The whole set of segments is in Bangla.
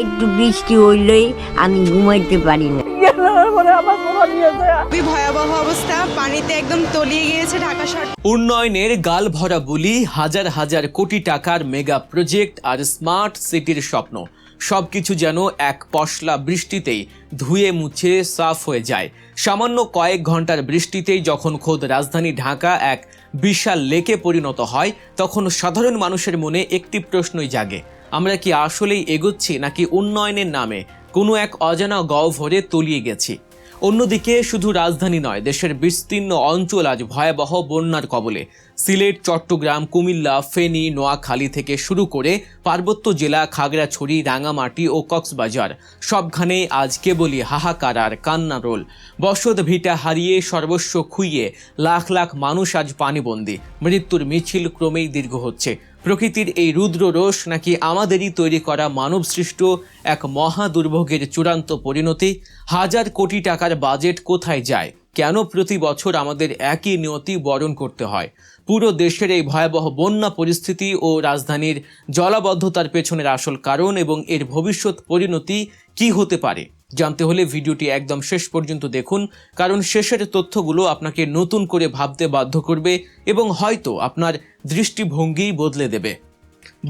একটু বৃষ্টি হইলেই আমি ঘুমাইতে পারি না। খুবই ভয়াবহ অবস্থা, পানিতে একদম তলিয়ে গিয়েছে ঢাকা শহর। উন্নয়নের গাল ভরা বুলি, হাজার হাজার কোটি টাকার মেগা প্রজেক্ট আর স্মার্ট সিটির স্বপ্ন সবকিছু যেন এক পশলা বৃষ্টিতেই ধুয়ে মুছে সাফ হয়ে যায়। সামান্য কয়েক ঘন্টার বৃষ্টিতেই যখন খোদ রাজধানী ঢাকা এক বিশাল লেকে পরিণত হয়, তখন সাধারণ মানুষের মনে একটি প্রশ্নই জাগে, আমরা কি আসলেই এগোচ্ছি নাকি উন্নয়নের নামে কোনো এক অজানা গহ্বরে তলিয়ে গেছি। অন্যদিকে শুধু রাজধানী নয়, দেশের বিস্তীর্ণ অঞ্চল আজ ভয়াবহ বন্যার কবলে। সিলেট, চট্টগ্রাম, কুমিল্লা, ফেনী, নোয়াখালী থেকে শুরু করে পার্বত্য জেলা খাগড়াছড়ি, রাঙামাটি ও কক্সবাজার সবখানেই আজ কেবলই হাহাকার আর কান্না রোল। বসত ভিটা হারিয়ে, সর্বস্ব খুইয়ে লাখ লাখ মানুষ আজ পানিবন্দী। মৃত্যুর মিছিল ক্রমেই দীর্ঘ হচ্ছে। প্রকৃতির এই রুদ্র রোষ নাকি আমাদেরই তৈরি করা মানব সৃষ্ট এক মহা দুর্ভোগের চূড়ান্ত পরিণতি? হাজার কোটি টাকার বাজেট কোথায় যায়? কেন প্রতি বছর আমাদের একই নিয়তি বরণ করতে হয়? পুরো দেশের এই ভয়াবহ বন্যা পরিস্থিতি ও রাজধানীর জলাবদ্ধতার পেছনের আসল কারণ এবং এর ভবিষ্যৎ পরিণতি কি হতে পারে জানতে হলে ভিডিওটি একদম শেষ পর্যন্ত দেখুন, কারণ শেষের তথ্যগুলো আপনাকে নতুন করে ভাবতে বাধ্য করবে এবং হয়তো আপনার দৃষ্টিভঙ্গি বদলে দেবে।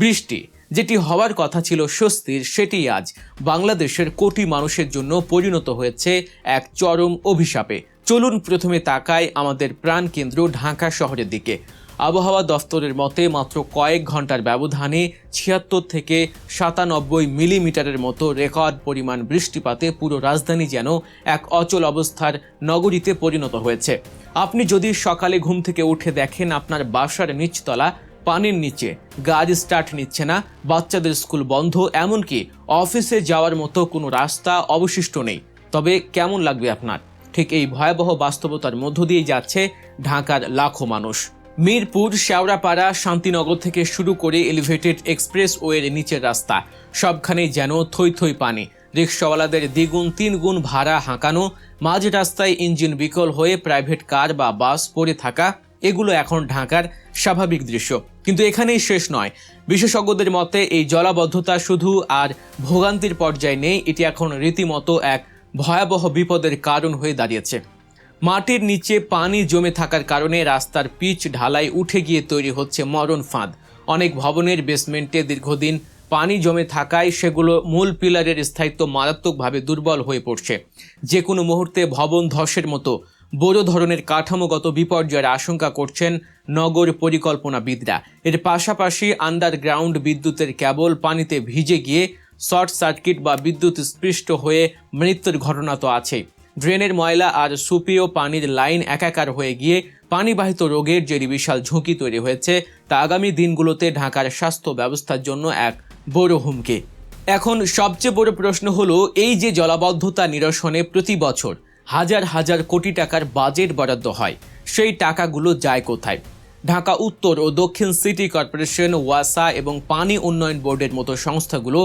বৃষ্টি যেটি হওয়ার কথা ছিল স্বস্তির, সেটি আজ বাংলাদেশের কোটি মানুষের জন্য পরিণত হয়েছে এক চরম অভিশাপে। চলুন প্রথমে তাকাই আমাদের প্রাণকেন্দ্র ঢাকা শহরের দিকে। আবহাওয়া দফতরের মতে মাত্র কয়েক ঘন্টার ব্যবধানে ৭৬ থেকে ৯৭ মিলিমিটারের মতো রেকর্ড পরিমাণ বৃষ্টিপাতে পুরো রাজধানী যেন এক অচল অবস্থার নগরীতে পরিণত হয়েছে। আপনি যদি সকালে ঘুম থেকে উঠে দেখেন আপনার বাসার নিচতলা পানির নিচে, গাড়ি স্টার্ট নিচ্ছে না, বাচ্চাদের স্কুল বন্ধ, এমনকি অফিসে যাওয়ার মতো কোনো রাস্তা অবশিষ্ট নেই, তবে কেমন লাগবে আপনার? ঠিক এই ভয়াবহ বাস্তবতার মধ্য দিয়ে যাচ্ছে ঢাকার লাখো মানুষ। মিরপুর, শেওড়াপাড়া, শান্তিনগর থেকে শুরু করে এলিভেটেড এক্সপ্রেস ওয়ের নিচের রাস্তা সবখানেই যেন থই থই পানি। রিকশাওয়ালাদের দ্বিগুণ তিনগুণ ভাড়া হাঁকানো, মাঝ রাস্তায় ইঞ্জিন বিকল হয়ে প্রাইভেট কার বা বাস পড়ে থাকা, এগুলো এখন ঢাকার স্বাভাবিক দৃশ্য। কিন্তু এখানেই শেষ নয়। বিশেষজ্ঞদের মতে এই জলাবদ্ধতা শুধু আর ভোগান্তির পর্যায়ে নেই, এটি এখন রীতিমতো এক ভয়াবহ বিপদের কারণ হয়ে দাঁড়িয়েছে। মাটির নিচে পানি জমে থাকার কারণে রাস্তার পিচ ঢালাই উঠে গিয়ে তৈরি হচ্ছে মরণ ফাঁদ। অনেক ভবনের বেসমেন্টে দীর্ঘদিন পানি জমে থাকায় সেগুলো মূল পিলারের স্থায়িত্ব মারাত্মকভাবে দুর্বল হয়ে পড়ছে। যে কোনো মুহূর্তে ভবন ধসের মতো বড় ধরনের কাঠামোগত বিপর্যয়ের আশঙ্কা করছেন নগর পরিকল্পনাবিদরা। এর পাশাপাশি আন্ডারগ্রাউন্ড বিদ্যুতের কেবল পানিতে ভিজে গিয়ে শর্ট সার্কিট বা বিদ্যুৎ স্পৃষ্ট হয়ে মৃত্যুর ঘটনা তো আছেই। ড্রেনের ময়লা আর সুপেয় পানির লাইন একাকার হয়ে গিয়ে পানিবাহিত রোগের যে বিশাল ঝুঁকি তৈরি হয়েছে, তা আগামী দিনগুলোতে ঢাকার স্বাস্থ্য ব্যবস্থার জন্য এক বড় হুমকি। এখন সবচেয়ে বড় প্রশ্ন হলো, এই যে জলাবদ্ধতা নিরসনে প্রতি বছর হাজার হাজার কোটি টাকার বাজেট বরাদ্দ হয়, সেই টাকাগুলো যায় কোথায়? ঢাকা উত্তর ও দক্ষিণ সিটি কর্পোরেশন, ওয়াসা এবং পানি উন্নয়ন বোর্ডের মতো সংস্থাগুলো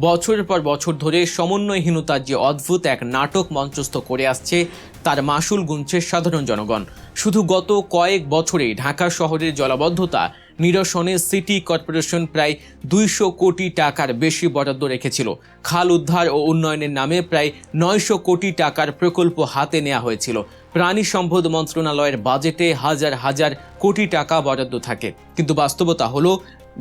বছরের পর বছর ধরে সমন্বয়হীনতার যে অদ্ভুত এক নাটক মঞ্চস্থ করে আসছে, তার মাসুল গুনছে সাধারণ জনগণ। শুধু গত কয়েক বছরে ঢাকা শহরের জলাবদ্ধতা নিরসনে সিটি কর্পোরেশন প্রায় ২০০ কোটি টাকার বেশি বরাদ্দ রেখেছিল। খাল উদ্ধার ও উন্নয়নের নামে প্রায় ৯০০ কোটি টাকার প্রকল্প হাতে নেওয়া হয়েছিল। প্রাণী সম্পদ মন্ত্রণালয়ের বাজেটে হাজার হাজার কোটি টাকা বরাদ্দ থাকে। কিন্তু বাস্তবতা হলো,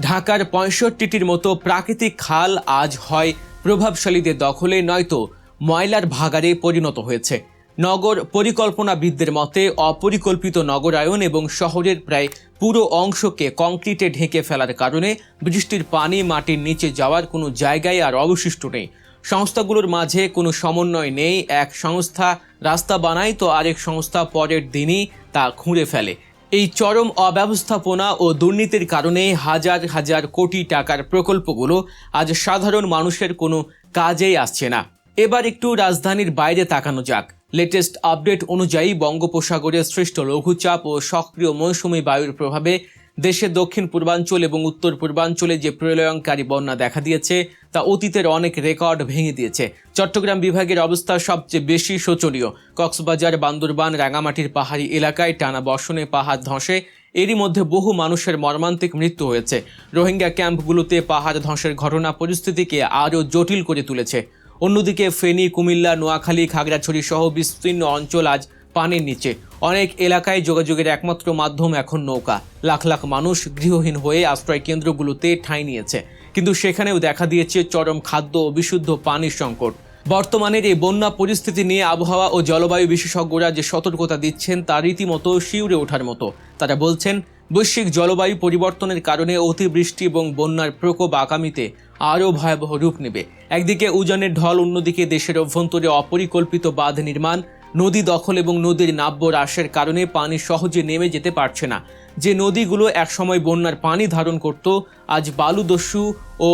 ঢাকার ৬৫টির মতো প্রাকৃতিক খাল আজ হয় প্রভাবশালীদের দখলে, নয়তো ময়লার ভাগাড়ে পরিণত হয়েছে। নগর পরিকল্পনাবিদদের মতে অপরিকল্পিত নগরায়ন এবং শহরের প্রায় পুরো অংশকে কংক্রিটে ঢেকে ফেলার কারণে বৃষ্টির পানি মাটির নিচে যাওয়ার কোনো জায়গায় আর অবশিষ্ট নেই। সংস্থাগুলোর মাঝে কোনো সমন্বয় নেই। এক সংস্থা রাস্তা বানায় তো আরেক সংস্থা পরের দিনই তা খুঁড়ে ফেলে। এই চরম অব্যবস্থাপনা ও দুর্নীতির কারণে হাজার হাজার কোটি টাকার প্রকল্পগুলো আজ সাধারণ মানুষের কোনো কাজেই আসছে না। এবার একটু রাজধানীর বাইরে তাকানো যাক। লেটেস্ট আপডেট অনুযায়ী বঙ্গোপসাগরে সৃষ্ট লঘুচাপ ও সক্রিয় মৌসুমী বায়ুর প্রভাবে দেশের দক্ষিণ পূর্বাঞ্চল এবং উত্তর পূর্বাঞ্চলে যে প্রলয়ঙ্কারী বন্যা দেখা দিয়েছে, তা অতীতের অনেক রেকর্ড ভেঙে দিয়েছে। চট্টগ্রাম বিভাগের অবস্থা সবচেয়ে বেশি শোচনীয়। কক্সবাজার, বান্দরবান, রাঙামাটির পাহাড়ি এলাকায় টানা বর্ষণে পাহাড় ধসে এরই মধ্যে বহু মানুষের মর্মান্তিক মৃত্যু হয়েছে। রোহিঙ্গা ক্যাম্পগুলোতে পাহাড় ধসের ঘটনা পরিস্থিতিকে আরও জটিল করে তুলেছে। অন্যদিকে ফেনী, কুমিল্লা, নোয়াখালী, খাগড়াছড়ি সহ বিস্তীর্ণ অঞ্চল আজ পানির নিচে। অনেক এলাকায় যোগাযোগের একমাত্র মাধ্যম এখন নৌকা। লাখ লাখ মানুষ গৃহহীন হয়ে আশ্রয় কেন্দ্রগুলোতে ঠাঁই নিয়েছে, কিন্তু সেখানেও দেখা দিয়েছে চরম খাদ্য ও বিশুদ্ধ পানির সংকট। বর্তমানের এই বন্যা পরিস্থিতি নিয়ে আবহাওয়া ও জলবায়ু বিশেষজ্ঞরা যে সতর্কতা দিচ্ছেন তা রীতিমতো শিউরে ওঠার মতো। তারা বলছেন, বৈশ্বিক জলবায়ু পরিবর্তনের কারণে অতিবৃষ্টি এবং বন্যার প্রকোপ আগামীতে আরও ভয়াবহ রূপ নেবে। একদিকে উজানের ঢল, অন্যদিকে দেশের অভ্যন্তরে অপরিকল্পিত বাঁধ নির্মাণ, নদী দখল এবং নদীর নাব্য হ্রাসের কারণে পানি সহজে নেমে যেতে পারছে না। যে নদীগুলো একসময় বন্যার পানি ধারণ করত, আজ বালুদস্যু ও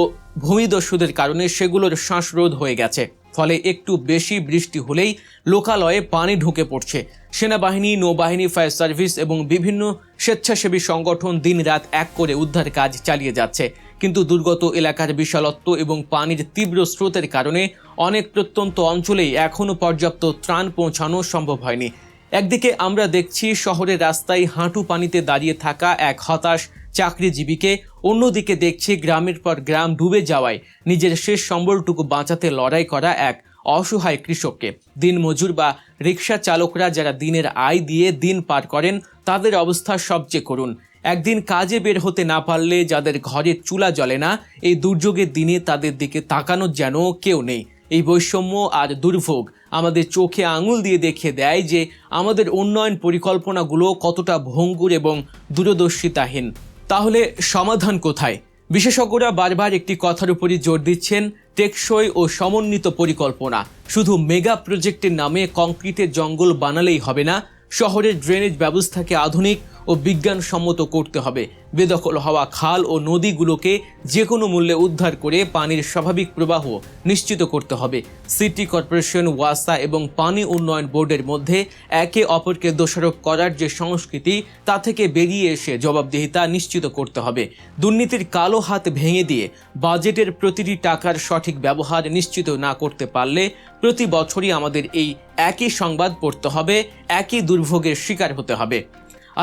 ভূমিদস্যুদের কারণে সেগুলোর শ্বাসরোধ হয়ে গেছে। ফলে একটু বেশি বৃষ্টি হলেই লোকালয়ে পানি ঢুকে পড়ছে। সেনাবাহিনী, নৌবাহিনী, ফায়ার সার্ভিস এবং বিভিন্ন স্বেচ্ছাসেবী সংগঠন দিনরাত এক করে উদ্ধার কাজ চালিয়ে যাচ্ছে, কিন্তু দুর্গত এলাকার বিশালত্ব এবং পানির তীব্র স্রোতের কারণে অনেক প্রত্যন্ত অঞ্চলেই এখনও পর্যাপ্ত ত্রাণ পৌঁছানো সম্ভব হয়নি। একদিকে আমরা দেখছি শহরের রাস্তায় হাঁটু পানিতে দাঁড়িয়ে থাকা এক হতাশ চাকরিজীবীকে, অন্যদিকে দেখছি গ্রামের পর গ্রাম ডুবে যাওয়ায় নিজের শেষ সম্বলটুকু বাঁচাতে লড়াই করা এক অসহায় কৃষককে। দিনমজুর বা রিক্সা চালকরা যারা দিনের আয় দিয়ে দিন পার করেন, তাদের অবস্থা সবচেয়ে করুণ। একদিন কাজে বের হতে না পারলে যাদের ঘরে চুলা জ্বলে না, এই দুর্যোগের দিনে তাদের দিকে তাকানোর যেন কেউ নেই। এই বৈষম্য আর দুর্ভোগ আমাদের চোখে আঙুল দিয়ে দেখিয়ে দেয় যে আমাদের উন্নয়ন পরিকল্পনাগুলো কতটা ভঙ্গুর এবং দূরদর্শিতাহীন। তাহলে সমাধান কোথায়? বিশেষজ্ঞরা বারবার একটি কথার উপরই জোর দিচ্ছেন, টেকসই ও সমন্বিত পরিকল্পনা। শুধু মেগা প্রজেক্টের নামে কংক্রিটের জঙ্গল বানালেই হবে না, শহরের ড্রেনেজ ব্যবস্থাকে আধুনিক ও বিজ্ঞানসম্মত করতে হবে। বেদখল হওয়া খাল ও নদীগুলোকে যে কোনো মূল্যে উদ্ধার করে পানির স্বাভাবিক প্রবাহ নিশ্চিত করতে হবে। সিটি কর্পোরেশন, ওয়াসা এবং পানি উন্নয়ন বোর্ডের মধ্যে একে অপরকে দোষারোপ করার যে সংস্কৃতি, তা থেকে বেরিয়ে এসে জবাবদিহিতা নিশ্চিত করতে হবে। দুর্নীতির কালো হাত ভেঙে দিয়ে বাজেটের প্রতিটি টাকার সঠিক ব্যবহার নিশ্চিত না করতে পারলে প্রতি বছরই আমাদের এই একই সংবাদ পড়তে হবে, একই দুর্ভোগের শিকার হতে হবে।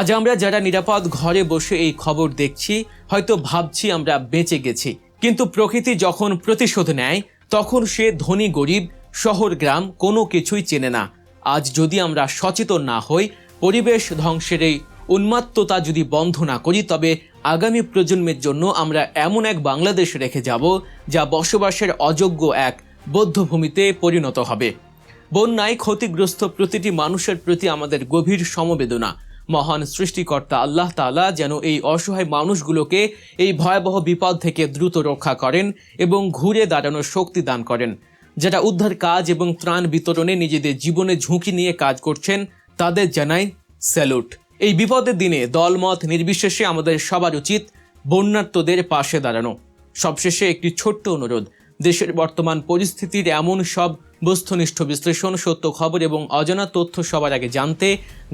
আজ আমরা যারা নিরাপদ ঘরে বসে এই খবর দেখছি, হয়তো ভাবছি আমরা বেঁচে গেছি, কিন্তু প্রকৃতি যখন প্রতিশোধ নেয়, তখন সে ধনী গরিব, শহর গ্রাম কোনো কিছুই চেনে না। আজ যদি আমরা সচেতন না হই, পরিবেশ ধ্বংসের এই উন্মাত্ততা যদি বন্ধ না করি, তবে আগামী প্রজন্মের জন্য আমরা এমন এক বাংলাদেশ রেখে যাব যা বসবাসের অযোগ্য এক বধ্যভূমিতে পরিণত হবে। বন্যায় ক্ষতিগ্রস্ত প্রতিটি মানুষের প্রতি আমাদের গভীর সমবেদনা। মহান সৃষ্টিকর্তা আল্লাহ তাআলা যেন এই অসহায় মানুষগুলোকে এই ভয়াবহ বিপদ থেকে দ্রুত রক্ষা করেন এবং ঘুরে দাঁড়ানোর শক্তি দান করেন। যারা উদ্ধার কাজ এবং ত্রাণ বিতরণে নিজেদের জীবনে ঝুঁকি নিয়ে কাজ করছেন, তাদের জানাই স্যালুট। এই বিপদের দিনে দলমত নির্বিশেষে আমাদের সবার উচিত বন্যার্তদের পাশে দাঁড়ানো। সবশেষে একটি ছোট্ট অনুরোধ, দেশের বর্তমান পরিস্থিতির এমন সব বস্তুনিষ্ঠ বিশ্লেষণ, সত্য খবর এবং অজানা তথ্য সবার আগে জানতে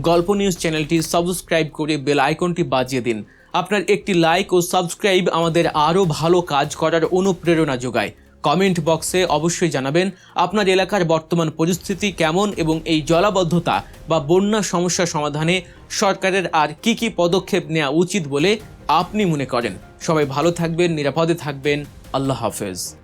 গল্প নিউজ চ্যানেলটি সাবস্ক্রাইব করে বেল আইকনটি বাজিয়ে দিন। আপনার একটি লাইক ও সাবস্ক্রাইব আমাদের আরও ভালো কাজ করার অনুপ্রেরণা যোগায়। কমেন্ট বক্সে অবশ্যই জানাবেন আপনার এলাকার বর্তমান পরিস্থিতি কেমন এবং এই জলাবদ্ধতা বা বন্যা সমস্যা সমাধানে সরকারের আর কি কি পদক্ষেপ নেওয়া উচিত বলে আপনি মনে করেন। সবাই ভালো থাকবেন, নিরাপদে থাকবেন। আল্লাহ হাফেজ।